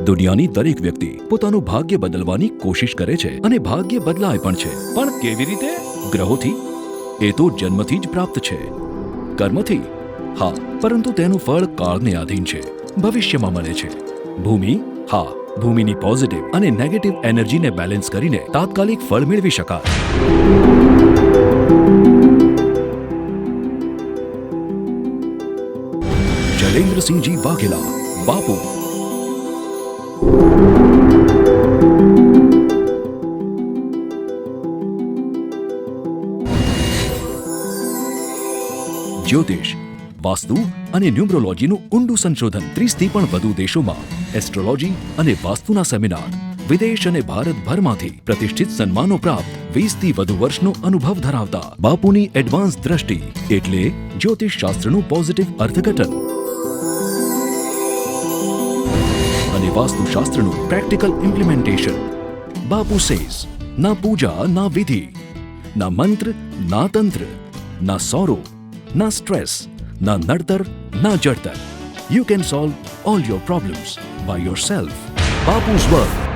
દુનિયાની દરેક વ્યક્તિ પોતાનું ભાગ્ય બદલવાની કોશિશ કરે છે અને ભાગ્ય બદલાય પણ છે, પણ કેવી રીતે? ગ્રહોથી? એ તો જન્મથી જ પ્રાપ્ત છે. કર્મથી? હા, પરંતુ તેનું ફળ કાળને આધીન છે, ભવિષ્યમાં મળે છે. ભૂમિ? હા, ભૂમિની પોઝિટિવ અને નેગેટિવ એનર્જીને બેલેન્સ કરીને તાત્કાલિક ફળ મેળવી શકાય. જૈલેન્દ્રસિંહજી વાઘેલા, બાપુ. જ્યોતિષ, વાસ્તુ અને ન્યુમરોલોજીનું ઊંડું સંશોધન 30થી પણ વધુ દેશોમાં એસ્ટ્રોલોજી અને વાસ્તુના સેમિનાર, વિદેશ અને ભારતભરમાંથી પ્રતિષ્ઠિત સન્માનો પ્રાપ્ત 20થી વધુ વર્ષનો અનુભવ ધરાવતા બાપુની એડવાન્સ દ્રષ્ટિ એટલે જ્યોતિષ શાસ્ત્રનું પોઝિટિવ અર્થઘટન અને વાસ્તુશાસ્ત્રનું પ્રેક્ટિકલ ઇમ્પ્લિમેન્ટેશન. બાપુ સેઝ, ના પૂજા ના વિધિ, ના મંત્ર ના તંત્ર, ના સોરો, ના સ્ટ્રેસ, ના નડતર, ના જડતર. You can solve all your problems by yourself. Bapu's work